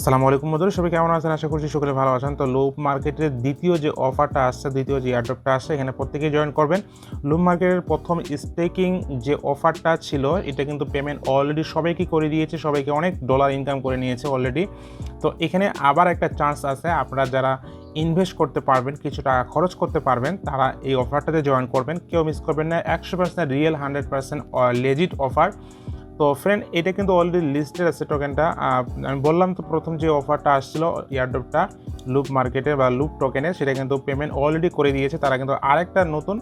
আসসালামু আলাইকুম বন্ধুরা, সবাই কেমন আছেন? আশা করছি সকলে ভালো আছেন। তো লুপ মার্কেটের দ্বিতীয় যে অফারটা আসছে, দ্বিতীয় যে এয়ারড্রপটা আসছে, এখানে প্রত্যেকেই জয়েন করবেন। লুপ মার্কেটের প্রথম স্টেকিং যে অফারটা ছিল, এটা কিন্তু পেমেন্ট অলরেডি সবাইকে করে দিয়েছে, সবাইকে অনেক ডলার ইনকাম করে নিয়েছে অলরেডি। তো এখানে আবার একটা চান্স আছে, আপনারা যারা ইনভেস্ট করতে পারবেন, কিছু টাকা খরচ করতে পারবেন, তারা এই অফারটাতে জয়েন করবেন। কেউ মিস করবেন না, 100% রিয়েল, 100% লেজিট অফার। তো ফ্রেন্ড, এটা কিন্তু অলরেডি লিস্টেড আছে টোকেনটা। আমি বললাম তো, প্রথম যে অফারটা আসছিল এয়ারড্রপটা লুপ মার্কেটে বা লুপ টোকেনে, সেটা কিন্তু পেমেন্ট অলরেডি করে দিয়েছে। তারা কিন্তু আরেকটা নতুন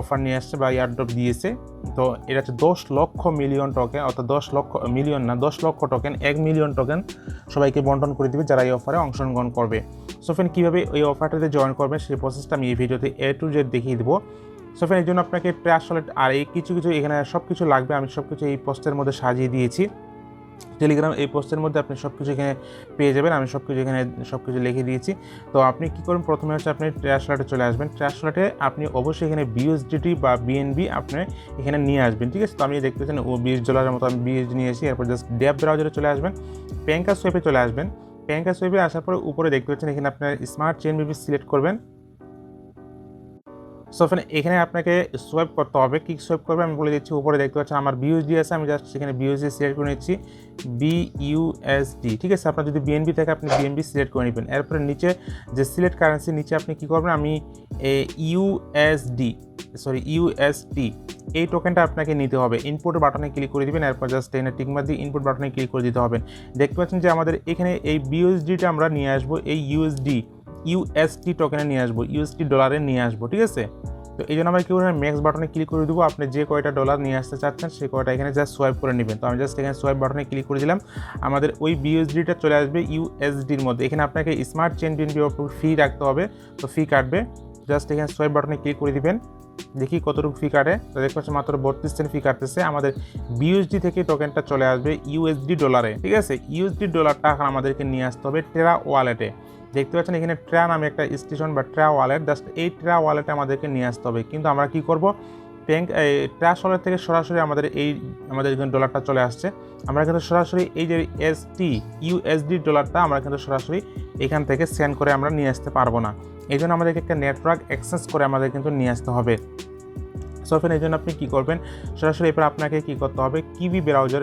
অফার নিয়ে আসছে বা এয়ারড্রপ দিয়েছে। তো এটা হচ্ছে 10 লক্ষ মিলিয়ন টোকেন, অর্থাৎ 10 লক্ষ মিলিয়ন না, 10 লক্ষ টোকেন, 1 মিলিয়ন টোকেন সবাইকে বন্টন করে দিবে যারা এই অফারে অংশগ্রহণ করবে। সো ফ্রেন্ড, কীভাবে এই অফারটাতে জয়েন করবেন সেই প্রসেসটা আমি এই ভিডিওতে A to Z দেখিয়ে দেবো। সো ফ্রেন্ড, এই জন্য আপনাকে ট্রাস্ট ওয়ালেট আর এই কিছু এখানে সব কিছু লাগবে। আমি সব কিছু এই পোস্টের মধ্যে সাজিয়ে দিয়েছি। টেলিগ্রাম এই পোস্টের মধ্যে আপনি সব কিছু এখানে পেয়ে যাবেন। আমি সব কিছু এখানে লিখে দিয়েছি। তো আপনি কী করুন, প্রথমে হচ্ছে আপনি ট্রাস্ট ওয়ালেটে চলে আসবেন। ট্রাস্ট ওয়ালেটে আপনি অবশ্যই এখানে BUSDT বা BNB আপনি এখানে নিয়ে আসবেন, ঠিক আছে? তো আমি দেখতেছেন $20 মতো আমি BUSD নিয়ে এসেছি। এরপর জাস্ট ডেপ ব্রাউজারে চলে আসবেন, প্যাঙ্কা সোয়েপে চলে আসবেন। প্যাঙ্কা সোয়েপে আসার পরে উপরে দেখতে পাচ্ছেন এখানে আপনার স্মার্ট চেইন বিবি সিলেক্ট করবেন। সো ফ্রেন্ড, এখানে আপনাকে সোয়াইপ করতে হবে। কি সোয়াইপ করবে আমি বলে দিচ্ছি। উপরে দেখতে পাচ্ছেন আমার BUSD আছে, আমি জাস্ট সেখানে BUSD সিলেক্ট করে নিচ্ছি, BUSD, ঠিক আছে? আপনার যদি BNB থাকে আপনি BNB সিলেক্ট করে নেবেন। এরপরে নিচে যে সিলেক্ট কারেন্সি, নিচে আপনি কী করবেন, আমি USD এই টোকেনটা আপনাকে নিতে হবে। ইনপুট বাটনে ক্লিক করে দিবেন। এরপর জাস্ট এখানে টিকমার্ক দিয়ে ইনপুট বাটনে ক্লিক করে দিতে হবে। দেখতে পাচ্ছেন যে আমাদের এখানে এই BUSDটা আমরা নিয়ে আসবো, এই USD টোকেনে নিয়ে আসবো, USD ডলারে নিয়ে আসবো, ঠিক আছে? তো এই জন্য আমরা কী করবেন, ম্যাক্স বাটনে ক্লিক করে দেবো। আপনি যে কয়টা ডলার নিয়ে আসতে চাচ্ছেন সেই কয়টা এখানে জাস্ট সোয়াইপ করে নেবেন। তো আমি জাস্ট এখানে সোয়াইপ বাটনে ক্লিক করে দিলাম। আমাদের ওই BUSDটা চলে আসবে USDর মধ্যে। এখানে আপনাকে স্মার্ট চেইন BNB ফি রাখতে হবে, তো ফি কাটবে। জাস্ট এখানে সোয়াইপ বাটনে ক্লিক করে দিবেন। দেখি কতটুকু ফি কাটে। তো দেখতে পাচ্ছি মাত্র 32 সেন্ট ফি কাটতেছে। আমাদের BUSD থেকে টোকেনটা চলে আসবে USD ডলারে, ঠিক আছে? USD ডলারটা এখন আমাদেরকে নিয়ে আসতে হবে ট্রা ওয়ালেটে। দেখতে পাচ্ছেন এখানে ট্রা নামে একটা স্টেশন বা ট্রা ওয়ালেট, জাস্ট এই ট্রা ওয়ালেটে আমাদেরকে নিয়ে আসতে হবে। কিন্তু আমরা কি করব, ট্রাস্ট ওয়ালেট থেকে সরাসরি আমাদের এখানে ডলারটা চলে আসছে। আমরা কিন্তু সরাসরি এই যে USD ডলারটা আমরা কিন্তু সরাসরি এখান থেকে সেন্ড করে আমরা নিয়ে আসতে পারবো না। এই জন্য আমাদেরকে একটা নেটওয়ার্ক অ্যাক্সেস করে আমাদের কিন্তু নিয়ে আসতে হবে। সো ফ্রেন্ড, এই জন্য আপনি কী করবেন, সরাসরি এরপর আপনাকে কী করতে হবে, কিবি ব্রাউজার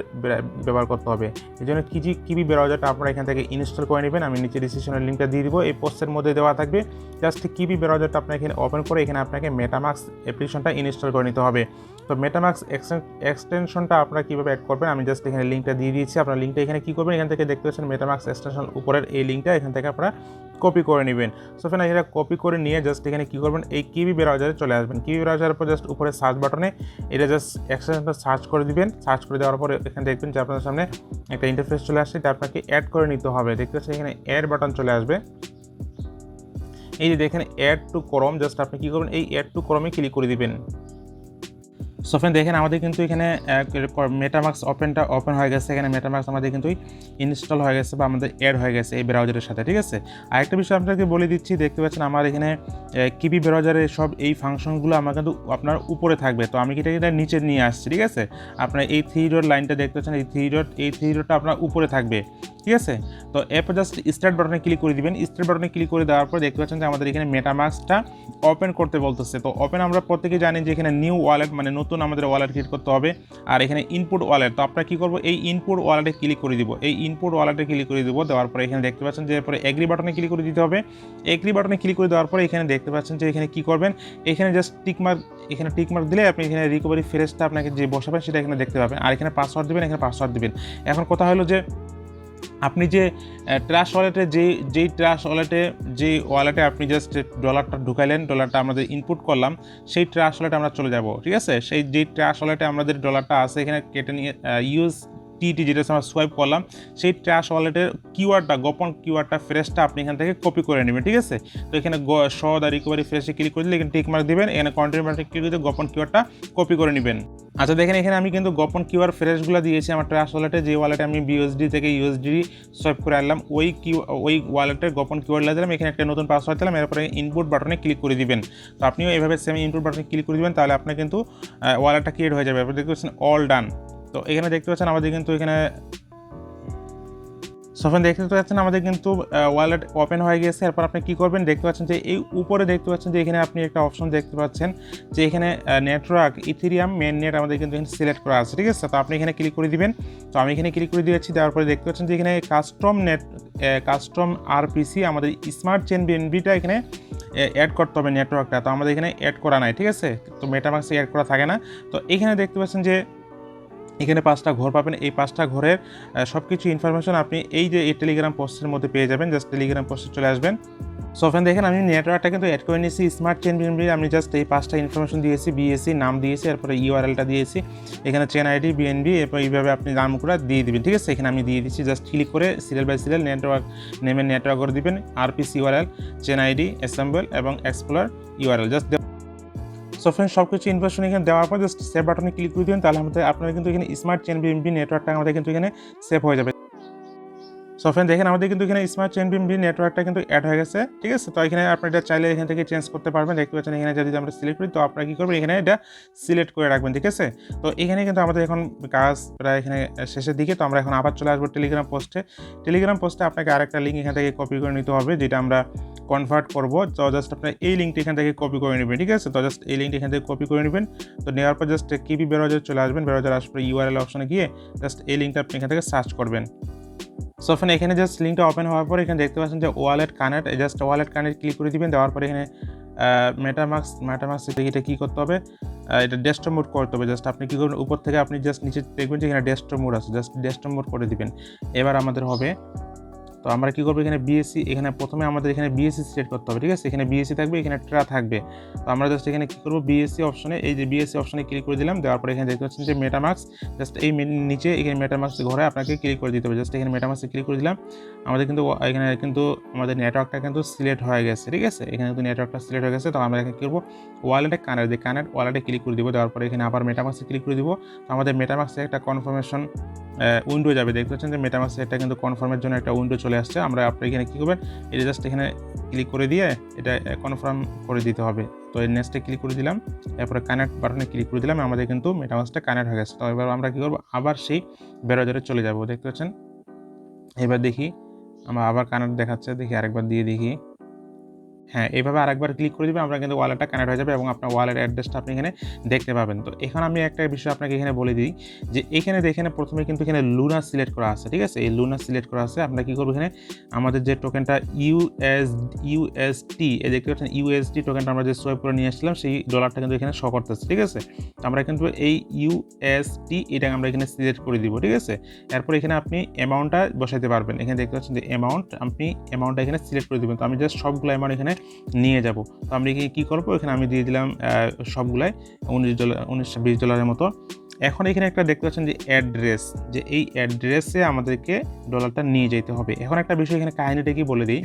ব্যবহার করতে হবে। এই জন্য কিবি ব্রাউজারটা আপনারা এখান থেকে ইনস্টল করে নেবেন। আমি নিচে ডিসক্রিপশনের লিঙ্কটা দিয়ে দিব, এই পোস্টের মধ্যে দেওয়া থাকবে। জাস্ট কিবি ব্রাউজারটা আপনাকে এখানে ওপেন করে এখানে আপনাকে মেটামাস্ক অ্যাপ্লিকেশনটা ইনস্টল করে নিতে হবে। তো মেটামাস্ক এক্সটেনশনটা আপনারা কীভাবে অ্যাড করবেন, আমি জাস্ট এখানে লিঙ্কটা দিয়ে দিয়েছি। আপনার লিঙ্কটা এখানে কী করবেন, এখান থেকে দেখতে পাচ্ছেন মেটামাস্ক এক্সটেনশন উপরের এই লিঙ্কটা, এখান থেকে আপনারা কপি করে নেবেন। সো ফ্রেন্ড, এটা কপি করে নিয়ে জাস্ট এখানে কী করবেন, এই কিবি ব্রাউজারে চলে আসবেন। কিবি ব্রাউজারের পর জাস্ট উপরে সার্চ বাটনে এটা জাস্ট এক্সটেনশনটা সার্চ করে দিবেন। সার্চ করে দেওয়ার পরে এখানে দেখবেন যে আপনার সামনে একটা ইন্টারফেস চলে আসছে, এটা আপনাকে অ্যাড করে নিতে হবে। দেখতে পাচ্ছেন এখানে অ্যাড বাটন চলে আসবে। এই যে দেখেন অ্যাড টু ক্রোম, জাস্ট আপনি কী করবেন, এই অ্যাড টু ক্রোমে ক্লিক করে দিবেন। সো ফ্রেন্ড, দেখেন আমাদের কিন্তু এখানে মেটামাস্ক ওপেন হয়ে গেছে। এখানে মেটামাস্ক আমাদের কিন্তু ইনস্টল হয়ে গেছে বা আমাদের অ্যাড হয়ে গেছে এই ব্রাউজারের সাথে, ঠিক আছে? আরেকটা বিষয় আপনাকে বলে দিচ্ছি, দেখতে পাচ্ছেন আমার এখানে কিবি ব্রাউজারের সব এই ফাংশনগুলো আমার কিন্তু আপনার উপরে থাকবে। তো আমি এটা নিচে নিয়ে আসছি, ঠিক আছে? আপনার এই 3 ডট লাইনটা দেখতে পাচ্ছেন, এই 3 ডটটা আপনার উপরে থাকবে, ঠিক আছে? তো এরপর জাস্ট স্টার্ট বাটনে ক্লিক করে দিবেন। স্টার্ট বাটনে ক্লিক করে দেওয়ার পর দেখতে পাচ্ছেন যে আমাদের এখানে মেটামাস্কটা ওপেন করতে বলতেছে। তো ওপেন আমরা প্রত্যেকেই জানি যে এখানে নিউ ওয়ালেট মানে নতুন আমাদের ওয়ালেট ক্রিয়েট করতে হবে। আর এখানে ইনপুট ওয়ালেট, তো আপনারা কী করবো, এই ইনপুট ওয়ালেটে ক্লিক করে দিব। এই ইনপুট ওয়ালেটে ক্লিক করে দিব। দেওয়ার পরে এখানে দেখতে পাচ্ছেন যে এরপরে এগ্রি বাটনে ক্লিক করে দিতে হবে। এগ্রি বাটনে ক্লিক করে দেওয়ার পরে এখানে দেখতে পাচ্ছেন যে এখানে কী করবেন, এখানে জাস্ট টিকমার্ক দিলে আপনি এখানে রিকভারি ফ্রেজটা আপনাকে যে বসাবেন সেটা এখানে দেখতে পাবেন। আর এখানে পাসওয়ার্ড দেবেন, এখানে পাসওয়ার্ড দেবেন। এখন কথা হলো যে আপনি যে ট্রাস্ট ওয়ালেটে যেই ওয়ালেটে আপনি জাস্ট ডলারটা ঢুকাইলেন, ডলারটা আমাদের ইনপুট করলাম, সেই ট্রাস্ট ওয়ালেটে আমরা চলে যাব, ঠিক আছে? যেই ট্রাস্ট ওয়ালেটে আমাদের ডলারটা আছে এখানে কেটে নিয়ে USDT যেটা আমরা সোয়াইপ করলাম, সেই ট্রাস্ট ওয়ালেটের গোপন কিওয়ার্ডটা ফ্রেজটা আপনি এখান থেকে কপি করে নেবেন, ঠিক আছে? তো এখানে রিকভারি ফ্রেজে ক্লিক করে দিলে এখানে টিকমার্ক দিবেন। এখানে কন্টিনিউ বাটনে ক্লিক করে গোপন কিওয়ার্ডটা কপি করে নেবেন। আচ্ছা দেখেন, এখানে আমি কিন্তু গোপন কিউআর ফ্রেজগুলো দিয়েছি আমার ট্রাস্ট ওয়ালেটে। যে ওয়ালেটে আমি BUSD থেকে USD সোয়াইপ করে আনলাম, ওই ওয়ালেটের গোপন কিওয়ার্ড দিলাম। এখানে একটা নতুন পাসওয়ার্ড দিলাম। এরপরে ইনপুট বাটনে ক্লিক করে দিবেন। তো আপনিও এভাবে সেম ইনপুট বাটনে ক্লিক করে দিবেন, তাহলে আপনার কিন্তু ওয়ালেটটা ক্রিয়েট হয়ে যাবে। আপনি দেখতে পাচ্ছেন অল ডান। তো এখানে দেখতে পাচ্ছেন আমাদের কিন্তু এখানে সো ফ্রেন্ড দেখতে পাচ্ছেন আমাদের কিন্তু ওয়ালেট ওপেন হয়ে গেছে। এরপর আপনি কী করবেন, দেখতে পাচ্ছেন যে এই উপরে দেখতে পাচ্ছেন যে এখানে আপনি একটা অপশন দেখতে পাচ্ছেন যে এখানে নেটওয়ার্ক ইথেরিয়াম মেন নেট আমাদের কিন্তু এখানে সিলেক্ট করা আছে, ঠিক আছে। তো আপনি এখানে ক্লিক করে দিবেন। তো আমি এখানে ক্লিক করে দিয়েছি। দেওয়ার পরে দেখতে পাচ্ছেন যে এখানে কাস্টম আরপিসি আমাদের স্মার্ট চেন বিএনবিটা এখানে অ্যাড করতে হবে নেটওয়ার্কটা। তো আমাদের এখানে অ্যাড করা নাই, ঠিক আছে। তো মেটামাক্সে অ্যাড করা থাকে না। তো এখানে দেখতে পাচ্ছেন যে এখানে 5টা ঘর পাবেন। এই 5টা ঘরের সব কিছু ইনফরমেশন আপনি এই যে এই টেলিগ্রাম পোস্টের মধ্যে পেয়ে যাবেন। জাস্ট টেলিগ্রাম পোস্টে চলে আসবেন। সো ফ্রেন্ড দেখেন আমি নেটওয়ার্কটা কিন্তু অ্যাড করে নিয়েছি স্মার্ট চেন বিএনবি। আমি জাস্ট এই 5টা ইনফরমেশন দিয়েছি, বিএসসি নাম দিয়েছি, এরপরে ইউআরএলটা দিয়েছি, এখানে চেন আইডি বিএনবি, এরপর এইভাবে আপনি নামগুলো দিয়ে দিবেন, ঠিক আছে। এখানে আমি দিয়ে দিচ্ছি। জাস্ট ক্লিক করে সিরিয়াল বাই সিরিয়াল নেটওয়ার্ক নেমের নেটওয়ার্ক করে দিবেন, RPC URL, chain ID, assemble এবং explore URL. Just so friend সব কিছু ইনফরমেশন এখানে দেওয়ার পর জাস্ট সেভ বাটনে ক্লিক করে দিবেন। তাহলে আপনারা কিন্তু এখানে স্মার্ট চেন বিএনবি নেটওয়ার্কটা আমাদের কিন্তু এখানে সেভ হয়ে যাবে। সো ফ্রেন্ড দেখেন আমাদের কিন্তু এখানে স্মার্ট চেন বিএনবি নেটওয়ার্কটা কিন্তু অ্যাড হয়ে গেছে, ঠিক আছে। তো এখানে আপনি এটা চাইলে এখান থেকে চেঞ্জ করতে পারবেন। দেখতে পাচ্ছেন এখানে যদি আমরা সিলেক্ট করি, তো আপনারা কী করবেন, এখানে এটা সিলেক্ট করে রাখবেন, ঠিক আছে। তো এখানে কিন্তু আমাদের এখন কাজ প্রায় এখানে শেষের দিকে। তো আমরা এখন আবার চলে আসবো টেলিগ্রাম পোস্টে আপনাকে আরেকটা লিঙ্ক এখান থেকে কপি করে নিতে হবে, যেটা আমরা কনভার্ট করব। তো জাস্ট আপনার এই লিঙ্কটি এখান থেকে কপি করে নেবেন, ঠিক আছে। তো জাস্ট এই লিঙ্কটি এখান থেকে কপি করে নেবেন। তো নেওয়ার পর জাস্ট কিবি ব্রাউজারে চলে আসবেন। ব্রাউজার আসার পর ইউআরএল অপশনে গিয়ে জাস্ট এই লিঙ্কটা আপনি এখান থেকে সার্চ করবেন। সো ফ্রেন্ড এখানে জাস্ট লিঙ্কটা ওপেন হওয়ার পর এখানে দেখতে পাচ্ছেন যে wallet connect, just wallet connect click করে দিবেন। দেওয়ার পরে এখানে মেটামাক্স এটা কী করতে হবে, এটা ডেস্কটপ মোড করতে হবে। জাস্ট আপনি কী করবেন, উপর থেকে আপনি জাস্ট নিচে দেখবেন যে এখানে ডেস্কটপ মোড আছে, জাস্ট ডেস্কটপ মোড করে দিবেন। এবার আমাদের হবে, তো আমরা কী করবো, এখানে বিএসসি, এখানে প্রথমে আমাদের এখানে বিএসসি সিলেক্ট করতে হবে, ঠিক আছে। এখানে বিএসসি থাকবে, এখানে ট্রা থাকবে। তো আমরা জাস্ট এখানে কী করবো, বিএসসি অপশনে, এই যে বিএসসি অপশনে ক্লিক করে দিলাম। দেওয়ার পরে এখানে দেখতে পাচ্ছেন যে মেটামাক্স, জাস্ট এই নিচে এখানে মেটামাক্স ঘরে আপনাকে ক্লিক করে দিতে হবে। জাস্ট এখানে মেটামাক্সে ক্লিক করে দিলাম। আমাদের কিন্তু এখানে কিন্তু আমাদের নেটওয়ার্কটা কিন্তু সিলেক্ট হয়ে গেছে, ঠিক আছে। এখানে কিন্তু নেটওয়ার্কটা সিলেক্ট হয়ে গেছে। তো আমরা এখানে কী করবো, ওয়ালেটে কানেক্ট ওয়ালেটে ক্লিক করে দিব। দেওয়ার পরে এখানে আবার মেটামাক্সে ক্লিক করে দিব। তো আমাদের মেটামাক্সে একটা কনফার্মেশন উইন্ডো যাবে। দেখতে পাচ্ছেন যে মেটামাক্সে এটা কিন্তু কনফার্মের জন্য একটা উইন্ডো চলে আসছে। আমরা আপনি এখানে কী করবেন, এটা জাস্ট এখানে ক্লিক করে দিয়ে এটা কনফার্ম করে দিতে হবে। তো এই নেক্সটে ক্লিক করে দিলাম, এরপরে কানেক্ট বাটনে ক্লিক করে দিলাম। আমাদের কিন্তু মেটামাক্সটা কানেক্ট হয়ে গেছে। তো এবার আমরা কী করবো, আবার সেই ব্রাউজারে চলে যাব। দেখতে পাচ্ছেন, এবার দেখি আমরা আবার কানেক্ট দেখাচ্ছে, দেখি আরেকবার দিয়ে দেখি। হ্যাঁ, এইভাবে আরেকবার ক্লিক করে দিবেন, আমরা কিন্তু ওয়ালেটটা কানেক্ট হয়ে যাবে এবং আপনার ওয়ালেট অ্যাড্রেসটা আপনি এখানে দেখতে পাবেন। তো এখন আমি একটা বিষয় আপনাকে এখানে বলে দিই যে এখানে দেখেন প্রথমে কিন্তু এখানে লুনা সিলেক্ট করা আছে, ঠিক আছে। এই লুনা সিলেক্ট করা আছে। আমরা কী করবো, এখানে আমাদের যে টোকেনটা ইউএসটি, এই দেখতে পাচ্ছেন ইউএসটি টোকেনটা আমরা যে সোয়াইপ করে নিয়ে আসছিলাম, সেই ডলারটা কিন্তু এখানে শো করতেছে, ঠিক আছে। তো আমরা কিন্তু এই ইউএসটি এটা আমরা এখানে সিলেক্ট করে দিব, ঠিক আছে। এরপর এখানে আপনি অ্যামাউন্টটা বসাইতে পারবেন। এখানে দেখতে পাচ্ছেন যে আপনি অ্যামাউন্টটা এখানে সিলেক্ট করে দেবেন। তো আমি জাস্ট সবগুলো অ্যামাউন্ট এখানে নিয়ে যাব। তো আমি কী করবো, এখানে আমি দিয়ে দিলাম সবগুলাই $19-20 মতো। এখন এখানে একটা দেখতে পাচ্ছেন যে অ্যাড্রেস, যে এই অ্যাড্রেসে আমাদেরকে ডলারটা নিয়ে যেতে হবে। এখন একটা বিষয় এখানে কাহিনীটা কি বলে দিই,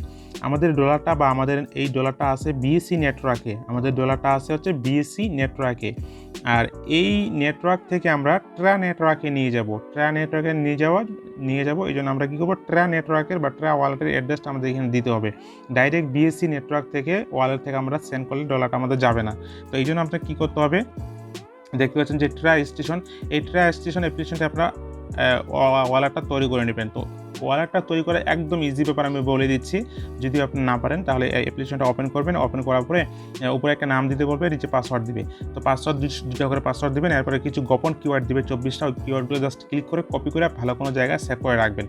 আমাদের ডলারটা বা আমাদের এই ডলারটা আছে বিএসসি নেটওয়ার্কে, আমাদের ডলারটা আছে হচ্ছে বিএসসি নেটওয়ার্কে। আর এই নেটওয়ার্ক থেকে আমরা ট্রা নেটওয়ার্কে নিয়ে যাব। এই জন্য আমরা কী করবো, ট্রা নেটওয়ার্কের বা ট্রা ওয়ালেটের অ্যাড্রেসটা আমাদের এখানে দিতে হবে। ডাইরেক্ট বিএসসি নেটওয়ার্ক থেকে ওয়ালেট থেকে আমরা সেন্ড করলে ডলারটা আমাদের যাবে না। তো এই জন্য আপনার কী করতে হবে, দেখতে পাচ্ছেন যে ট্রা স্টেশন, এই ট্রা স্টেশন অ্যাপ্লিকেশনটা আপনারা ওয়ালেটটা তৈরি করে নেবেন। তো ওয়ালেটটা তৈরি করা একদম ইজি ব্যাপার, আমি বলে দিচ্ছি। যদি আপনি না পারেন তাহলে এই অ্যাপ্লিকেশনটা ওপেন করবেন। ওপেন করার পরে উপরে একটা নাম দিতে বলবে, নিচে পাসওয়ার্ড দিবে। তো পাসওয়ার্ড 2টা করে পাসওয়ার্ড দিবেন। এরপরে কিছু গোপন কিওয়ার্ড দিবে 24টা। ওই কিওয়ার্ডগুলো জাস্ট ক্লিক করে কপি করে ভালো কোনো জায়গায় সেভ করে রাখবেন।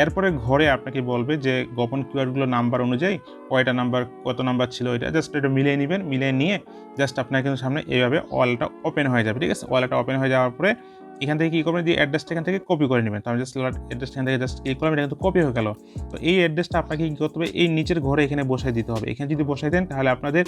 এরপরে ঘরে আপনাকে বলবে যে গোপন কিওয়ার্ডগুলো নাম্বার অনুযায়ী কয়টা নাম্বার, কত নাম্বার ছিল, এটা জাস্ট এটা মিলিয়ে নেবেন। মিলিয়ে নিয়ে জাস্ট আপনার কিন্তু সামনে এইভাবে ওয়ালেটটা ওপেন হয়ে যাবে, ঠিক আছে। ওয়ালেটটা ওপেন হয়ে যাওয়ার পরে এখান থেকে কী করবেন, যে অ্যাড্রেসটা এখান থেকে কপি করে নেবেন। তো আমি জাস্ট অ্যাড্রেসটা এখান থেকে জাস্ট ক্লিক করলাম, এটা কিন্তু কপি হয়ে গেল। তো এই অ্যাড্রেসটা আপনাকে কী করতে হবে, এই নিচের ঘরে এখানে বসাই দিতে হবে। এখানে যদি বসাই দেন তাহলে আপনাদের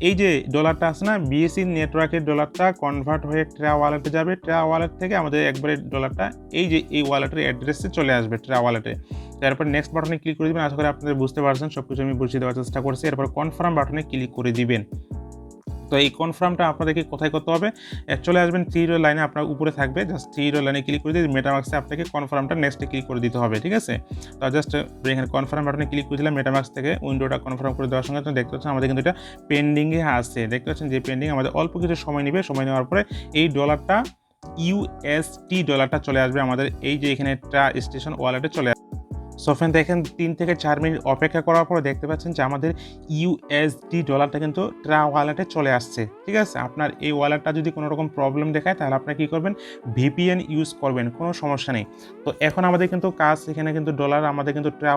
এই যে ডলারটা আছে না, বিএসসি নেটওয়ার্কের ডলারটা কনভার্ট হয়ে ট্রা ওয়ালেটে যাবে। ট্রা ওয়ালেট থেকে আমাদের একবারে ডলারটা এই ওয়ালেটের অ্যাড্রেসে চলে আসবে, ট্রা ওয়ালেটে। তারপর নেক্সট বাটনে ক্লিক করে দেবেন। আশা করি আপনাদের বুঝতে পারছেন, সব কিছু আমি বুঝিয়ে দেওয়ার চেষ্টা করছি। এরপর কনফার্ম বাটনে ক্লিক করে দিবেন। তো এই কনফার্মটা আপনাদেরকে কোথায় করতে হবে, চলে আসবেন 3 লাইনে, আপনার উপরে থাকবে। জাস্ট 3 লাইনে ক্লিক করে দিয়ে মেটামাক্সে আপনাকে কনফার্মটা নেক্সটে ক্লিক করে দিতে হবে, ঠিক আছে। তো জাস্ট এখানে কনফার্ম বাটনে ক্লিক করে দিলাম। মেটামাক্স থেকে উইন্ডোটা কনফার্ম করে দেওয়ার সঙ্গে দেখতে পাচ্ছেন আমাদের কিন্তু এটা পেন্ডিংয়ে আছে। দেখতে পাচ্ছেন যে পেন্ডিং, আমাদের অল্প কিছু সময় নেবে। সময় নেওয়ার পরে এই ডলারটা ইউএসটি ডলারটা চলে আসবে আমাদের এই যে এখানে ট্রা স্টেশন ওয়ালেটে চলে আসবে। সো ফ্রেন্ড দেখেন 3 থেকে 4 মিনিট অপেক্ষা করার পর দেখতে পাচ্ছেন যে আমাদের ইউএসডি ডলারটা কিন্তু ট্রা ওয়ালেটে চলে আসছে। ঠিক আছে, আপনার এই ওয়ালেটটা যদি কোনো রকম প্রবলেম দেখায় তাহলে আপনারা কী করবেন, ভিপিএন ইউজ করবেন, কোনো সমস্যা নেই। তো এখন আমাদের কিন্তু কাজ এখানে কিন্তু ডলার আমাদের কিন্তু ট্রা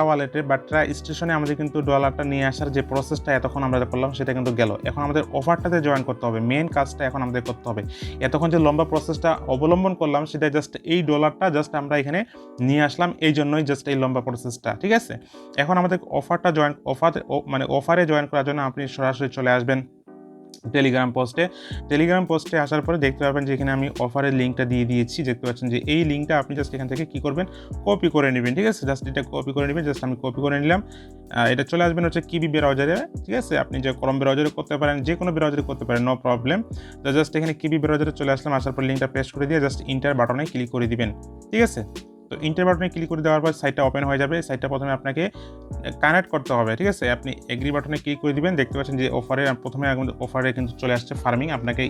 ওয়ালেটে বা ট্রা স্টেশনে আমাদের কিন্তু ডলারটা নিয়ে আসার যে প্রসেসটা এতক্ষণ আমরা করলাম সেটা কিন্তু গেল। এখন আমাদের অফারটাতে জয়েন করতে হবে, মেন কাজটা এখন আমাদের করতে হবে। এতক্ষণ যে লম্বা প্রসেসটা অবলম্বন করলাম সেটা জাস্ট এই ডলারটা জাস্ট আমরা এখানে নিয়ে আসলাম, এই জন্যই জাস্ট এই লম্বা প্রসেসটা। ঠিক আছে, এখন আমাদের অফারে জয়েন করার জন্য আপনি সরাসরি চলে আসবেন টেলিগ্রাম পোস্টে আসার পরে দেখতে পাবেন যে এখানে আমি অফারের লিঙ্কটা দিয়ে দিয়েছি। দেখতে পাচ্ছেন যে এই লিঙ্কটা আপনি জাস্ট এখান থেকে কী করবেন, কপি করে নেবেন। ঠিক আছে, জাস্ট এটা কপি করে নেবেন, জাস্ট আমি কপি করে নিলাম। এটা চলে আসবেন হচ্ছে কিবি ব্রাউজারে। ঠিক আছে, আপনি যে ক্রোম ব্রাউজারে করতে পারেন, যে কোনো ব্রাউজারে করতে পারেন, নো প্রবলেম। তো জাস্ট এখানে কিবি ব্রাউজারে চলে আসলাম, আসার পর লিঙ্কটা পেস্ট করে দিয়ে জাস্ট ইন্টার বাটনে ক্লিক করে দিবেন। ঠিক আছে, তো ইন্টার বাটনে ক্লিক করে দেওয়ার পর সাইটটা ওপেন হয়ে যাবে। সাইটটা প্রথমে আপনাকে কানেক্ট করতে হবে। ঠিক আছে, আপনি এগ্রি বাটনে ক্লিক করে দিবেন। দেখতে পাচ্ছেন যে অফারে কিন্তু চলে আসছে ফার্মিং। আপনাকে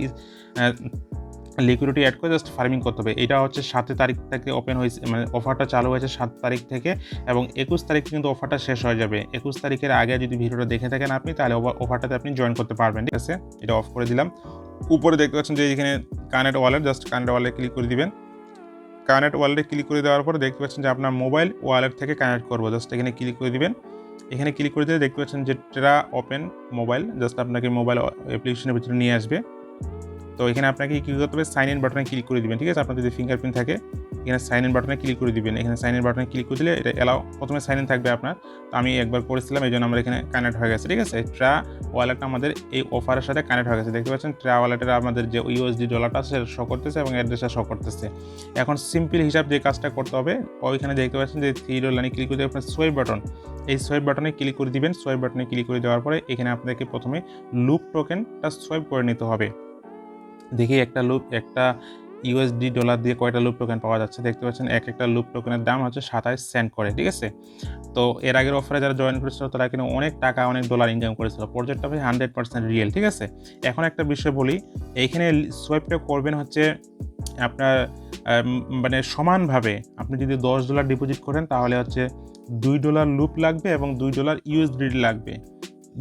লিকুইডিটি অ্যাড করে জাস্ট ফার্মিং করতে হবে। এটা হচ্ছে 7 তারিখ থেকে ওপেন হয়েছে, মানে অফারটা চালু হয়েছে 7 তারিখ থেকে, এবং 21 তারিখে কিন্তু অফারটা শেষ হয়ে যাবে। 21 তারিখের আগে যদি ভিডিওটা দেখে থাকেন আপনি, তাহলে অফারটাতে আপনি জয়েন করতে পারবেন। ঠিক আছে, এটা অফ করে দিলাম। উপরে দেখতে পাচ্ছেন যে এখানে কানেক্ট ওয়ালেট, জাস্ট কানেক্ট ওয়ালেটে ক্লিক করে দিবেন। কানেক্ট ওয়ালেটে ক্লিক করে দেওয়ার পরে দেখতে পাচ্ছেন যে আপনার মোবাইল ওয়ালেট থেকে কানেক্ট করবো, জাস্ট এখানে ক্লিক করে দিবেন। এখানে ক্লিক করে দিয়ে দেখতে পাচ্ছেন যে ট্রা ওপেন মোবাইল, জাস্ট আপনাকে মোবাইল অ্যাপ্লিকেশনের ভিতরে নিয়ে আসবে। তো এখানে আপনাকে কী করতে হবে, সাইন ইন বাটনে ক্লিক করে দিবেন। ঠিক আছে, আপনার যদি ফিঙ্গারপ্রিন্ট থাকে এখানে সাইন ইন বাটনে ক্লিক করে দিবেন। এখানে সাইন ইন বাটনে ক্লিক করে দিলে এটা এলাও, প্রথমে সাইন ইন থাকবে আপনার। তো আমি একবার করেছিলাম, এই জন্য আমার এখানে কানেক্ট হয়ে গেছে। ঠিক আছে, ট্রা ওয়ালেটটা আমাদের এই অফারের সাথে কানেক্ট হয়ে গেছে। দেখতে পাচ্ছেন ট্রা ওয়ালেটের আমাদের যে ইউএসডি ডলারটা সেটা শো করতেছে এবং অ্যাড্রেসটা শো করতেছে। এখন সিম্পল হিসাব যে কাজটা করতে হবে, ওইখানে দেখতে পাচ্ছেন যে 3 ডট লাইনে ক্লিক করে দিয়ে আপনার সোয়াইপ বাটন, এই সোয়াইপ বাটনে ক্লিক করে দিবেন। সোয়াইপ বাটনে ক্লিক করে দেওয়ার পরে এখানে আপনাকে প্রথমে লুপ টোকেনটা সোয়াইপ করে নিতে হবে। দেখি একটা ইউএসডি ডলার দিয়ে কয়টা লুপ টোকেন পাওয়া যাচ্ছে। দেখতে পাচ্ছেন একটা লুপ টোকেনের দাম হচ্ছে 27 সেন্ট করে। ঠিক আছে, তো এর আগের অফারে যারা জয়েন করেছিল তারা কিন্তু অনেক টাকা, অনেক ডলার ইনকাম করেছিল। প্রজেক্টটা ভাই 100% রিয়েল। ঠিক আছে, এখন একটা বিষয় বলি, এইখানে সোয়াইপটা করবেন হচ্ছে আপনার মানে সমানভাবে। আপনি যদি $10 ডিপোজিট করেন তাহলে হচ্ছে $2 লুপ লাগবে এবং $2 ইউএসডি লাগবে,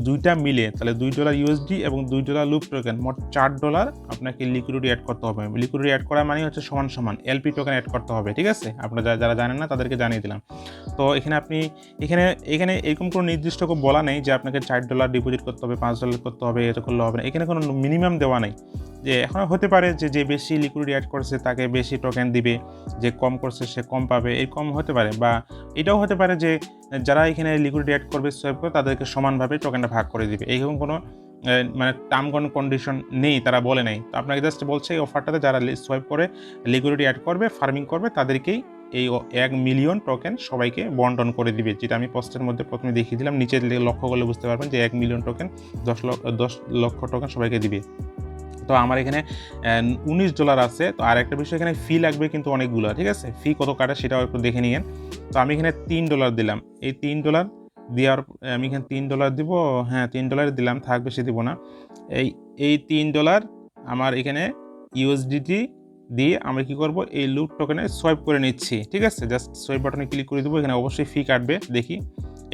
দুইটা মিলে তাহলে $2 ইউএসডি এবং $2 লুপ টোকেন, মোট $4 আপনাকে লিকুইডিটি অ্যাড করতে হবে। লিকুইডিটি অ্যাড করা মানে হচ্ছে সমান এলপি টোকেন অ্যাড করতে হবে। ঠিক আছে, আপনারা যারা জানেন না তাদেরকে জানিয়ে দিলাম। তো এখানে আপনি এখানে এরকম কোনো নির্দিষ্ট বলা নেই যে আপনাকে $4 ডিপোজিট করতে হবে, $5 করতে হবে, এটা করলে হবে না। এখানে কোনো মিনিমাম দেওয়া নেই। যে এখন হতে পারে যে বেশি লিকুইডিটি অ্যাড করছে তাকে বেশি টোকেন দিবে, যে কম করছে সে কম পাবে, এরকম হতে পারে। বা এটাও হতে পারে যে যারা এখানে লিকুইডিটি অ্যাড করবে সোয়াইপ করে তাদেরকে সমানভাবে টোকেনটা ভাগ করে দিবে। এইরকম কোনো মানে টার্ম কন্ডিশন নেই, তারা বলে নেই। তো আপনাকে জাস্ট বলছে এই অফারটাতে যারা সোয়াইপ করে লিকুইডিটি অ্যাড করবে, ফার্মিং করবে, তাদেরকেই এই 1 মিলিয়ন টোকেন সবাইকে বন্টন করে দিবে, যেটা আমি পোস্টের মধ্যে প্রথমে দেখিয়ে দিলাম। নিচে লক্ষ্য করলে বুঝতে পারবেন যে 1 মিলিয়ন টোকেন 10 লক্ষ টোকেন সবাইকে দিবে। তো আমার এখানে $19 আছে। তো আর একটা বিষয়, এখানে ফি লাগবে কিন্তু অনেকগুলো। ঠিক আছে, ফি কত কাটে সেটাও একটু দেখে নিয়েন। তো আমি এখানে $3 দিলাম। এই $3 দেওয়ার আমি এখানে $3 দিব। হ্যাঁ, $3 দিলাম, থাক বেশি দিব না। এই $3 আমার এখানে ইউএসডিটি দিয়ে আমরা কী করব, এই লুপ টোকেনে সোয়াইপ করে নিচ্ছি। ঠিক আছে, জাস্ট সোয়াইপ বাটনে ক্লিক করে দেবো। এখানে অবশ্যই ফি কাটবে, দেখি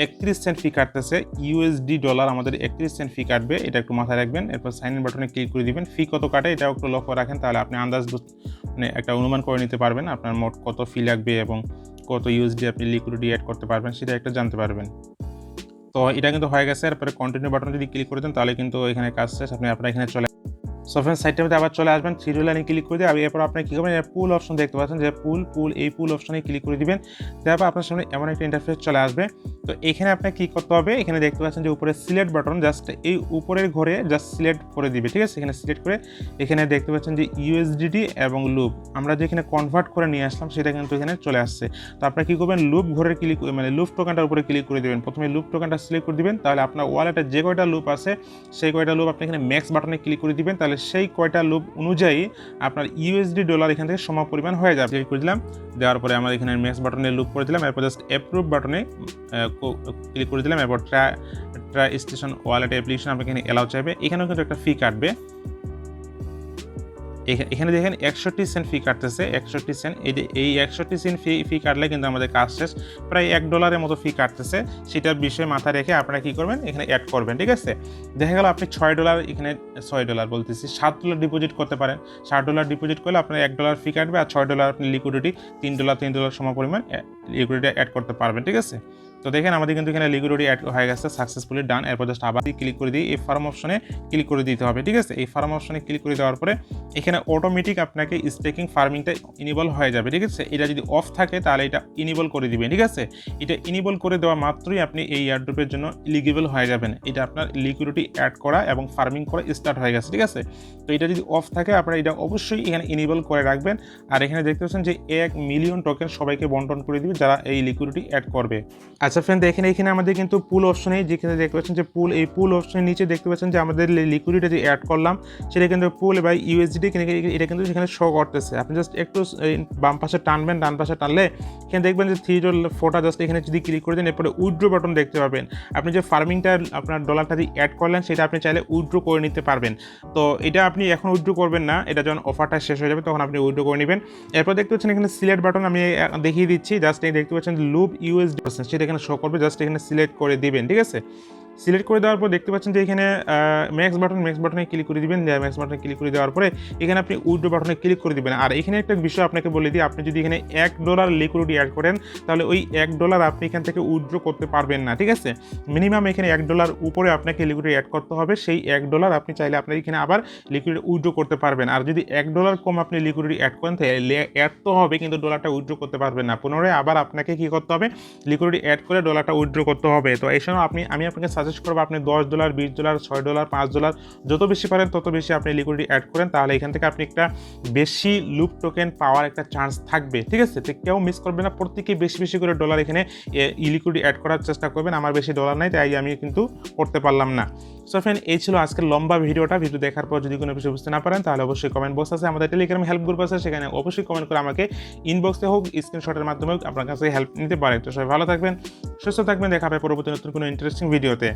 31 সেন্ট ফি কাটতেছে। ইউএসডি ডলার আমাদের 31 সেন্ট ফি কাটবে, এটা একটু মাথায় রাখবেন। এরপর সাইন ইন বাটনে ক্লিক করে দিবেন। ফি কত কাটে এটাও একটু লক্ষ্য রাখেন, তাহলে আপনি মানে একটা অনুমান করে নিতে পারবেন আপনার মোট কত ফি লাগবে এবং কত ইউএসডি আপনি লিকুইডিটি অ্যাড করতে পারবেন সেটা একটা জানতে পারবেন। তো এটা কিন্তু হয়ে গেছে। এরপরে কন্টিনিউ বাটনে যদি ক্লিক করে দেন তাহলে কিন্তু এখানে কাজ শেষ। আপনার এখানে চলে সফটওয়্যার সাইটটার মধ্যে আবার চলে আসবেন, 3 ডট লাইনে ক্লিক করে দিয়ে এরপর আপনি কী করবেন, পুল অপশন দেখতে পাচ্ছেন যে এই পুল অপশনে ক্লিক করে দিবেন। তারপর আপনার সামনে এমন একটা ইন্টারফেস চলে আসবে। তো এখানে আপনাকে কী করতে হবে, এখানে দেখতে পাচ্ছেন যে উপরে সিলেক্ট বাটন, জাস্ট এই উপরের ঘরে জাস্ট সিলেক্ট করে দিবে। ঠিক আছে, এখানে সিলেক্ট করে এখানে দেখতে পাচ্ছেন যে ইউএসডিটি এবং লুপ আমরা যেখানে কনভার্ট করে নিয়ে আসলাম সেটা কিন্তু এখানে চলে আসছে। তো আপনারা কী করবেন, লুপ ঘরের মানে লুপ টোকেনটার উপরে ক্লিক করে দেবেন। প্রথমে লুপ টোকেনটা সিলেক্ট করে দিবেন, তাহলে আপনার ওয়ালেটে যে কয়টা লুপ আছে সেই কয়টা লুপ আপনি এখানে ম্যাক্স বাটনে ক্লিক করে দিবেন, তাহলে সেই কয়টা লুপ অনুযায়ী আপনার ইউএসডি ডলার এখান থেকে সম পরিমাণ হয়ে যাবে। ক্লিক করে দিলাম, দেওয়ার পরে আমরা এখানে ম্যাক্স বাটনে লুপ করে দিলাম। এরপর জাস্ট অ্যাপ্রুভ বাটনে ক্লিক করে দিলাম। এরপর ট্রা স্টেশন ওয়ালেট অ্যাপ্লিকেশন আপনাকে এখানে অ্যালাউ চাইবে। এখানেও কিন্তু একটা ফি কাটবে। এখানে দেখেন 61 সেন্ট ফি কাটতেছে, 61 সেন্ট। এই 61 সেন্ট ফি কাটলে কিন্তু আমাদের কাজ শেষ। প্রায় $1 মতো ফি কাটতেছে, সেটার বিষয়ে মাথায় রেখে আপনারা কী করবেন, এখানে অ্যাড করবেন, ঠিক আছে। দেখা গেল আপনি $6 এখানে $6 বলতেছি $7 ডিপোজিট করতে পারেন। $7 ডিপোজিট করলে আপনার $1 ফি কাটবে, আর $6 আপনি লিকুইডিটি $3 সমপরিমাণ লিকুইডিটি অ্যাড করতে পারবেন, ঠিক আছে। তো দেখেন আমাদের কিন্তু এখানে লিকুইডিটি অ্যাড হয়ে গেছে, সাকসেসফুলি ডান। এরপর জাস্ট আবার ক্লিক করে দিয়ে এই ফার্ম অপশনে ক্লিক করে দিতে হবে, ঠিক আছে। এই ফার্ম অপশনে ক্লিক করে দেওয়ার পরে এখানে অটোমেটিক আপনাকে স্টেকিং ফার্মিংটা ইনেবল হয়ে যাবে, ঠিক আছে। এটা যদি অফ থাকে তাহলে এটা ইনেবল করে দিবেন, ঠিক আছে। এটা ইনেবল করে দেওয়া মাত্রই আপনি এই এয়ারড্রপের জন্য এলিজিবল হয়ে যাবেন। এটা আপনার লিকুইডিটি অ্যাড করা এবং ফার্মিং করা স্টার্ট হয়ে গেছে, ঠিক আছে। তো এটা যদি অফ থাকে আপনারা এটা অবশ্যই এখানে ইনেবল করে রাখবেন। আর এখানে দেখতে পাচ্ছেন যে 1 মিলিয়ন টোকেন সবাইকে বন্টন করে দিবে যারা এই লিকুইডিটি অ্যাড করবে। আচ্ছা ফ্রেন্ড, দেখেন এখানে আমাদের কিন্তু পুল অপশনে, যেখানে দেখতে পাচ্ছেন যে পুল, এই পুল অপশনের নিচে দেখতে পাচ্ছেন যে আমাদের লিকুইডিটি যে অ্যাড করলাম সেটা কিন্তু পুল বাই ইউএসডিটি এটা কিন্তু সেখানে শো করতেছে। আপনি জাস্ট একটু বাম পাশে টানবেন, ডান পাশে টানলে এখানে দেখবেন যে 3.4টা জাস্ট এখানে যদি ক্লিক করে দেন এরপরে উইথড্র বাটন দেখতে পাবেন। আপনি যে ফার্মিংটা আপনার ডলারটা দিয়ে অ্যাড করলেন সেটা আপনি চাইলে উইথড্র করে নিতে পারবেন। তো এটা আপনি এখন উইথড্র করবেন না, এটা যখন অফারটা শেষ হয়ে যাবে তখন আপনি উইথড্র করে নেবেন। এরপর দেখতে পাচ্ছেন এখানে সিলেক্ট বাটন আমি দেখিয়ে দিচ্ছি, জাস্ট এই দেখতে পাচ্ছেন লুপ ইউএসডি সেটা এখানে শো করবে, জাস্ট এখানে সিলেক্ট করে দিবেন, ঠিক আছে। সিলেক্ট করে দেওয়ার পর দেখতে পাচ্ছেন যে এখানে ম্যাক্স বাটনে ক্লিক করে দিবেন। ম্যাক্স বাটনে ক্লিক করে দেওয়ার পরে এখানে আপনি উইথড্র বাটনে ক্লিক করে দিবেন। আর এখানে একটা বিষয় আপনাকে বলে দিই, আপনি যদি এখানে $1 লিকুইডিটি অ্যাড করেন তাহলে ওই $1 আপনি এখান থেকে উইথড্র করতে পারবেন না, ঠিক আছে। মিনিমাম এখানে $1 উপরে আপনাকে লিকুইডিটি অ্যাড করতে হবে, সেই $1 আপনি চাইলে আপনার এখানে আবার লিকুইডিটি উইথড্র করতে পারবেন। আর যদি $1 কম আপনি লিকুইডিটি অ্যাড করেন তাহলে অ্যাড তো হবে কিন্তু ডলারটা উইথড্র করতে পারবেন না। পুনরায় আবার আপনাকে কী করতে হবে, লিকুইডিটি অ্যাড করে ডলারটা উইথড্র করতে হবে। তো এই সময় আমি আপনাকে সাজেস্ট করবো আপনি $10, $20, $6, $5 যত বেশি পারেন তত বেশি আপনি লিকুইডিটি অ্যাড করেন, তাহলে এখান থেকে আপনি একটা বেশি লুপ টোকেন পাওয়ার একটা চান্স থাকবে, ঠিক আছে। তো কেউ মিস করবে না, প্রত্যেকে বেশি বেশি করে ডলার এখানে লিকুইডিটি অ্যাড করার চেষ্টা করবেন। আমার বেশি ডলার নাই তাই আমি কিন্তু করতে পারলাম না। সো ফ্রেন্ড, এই ছিল আজকের লম্বা ভিডিও দেখার পর যদি কোনো কিছু বুঝতে না পারেন তাহলে অবশ্যই কমেন্ট বক্স আছে, আমাদের টেলিগ্রাম হেল্প গ্রুপ আছে, সেখানে অবশ্যই কমেন্ট করে আমাকে ইনবক্সে হোক স্ক্রিনশটের মাধ্যমে হোক আপনার কাছে হেল্প নিতে পারেন। তো সবাই ভালো থাকবেন, সুস্থ থাকবেন, দেখা হবে পরবর্তী নতুন কোনো ইন্টারেস্টিং ভিডিওতে।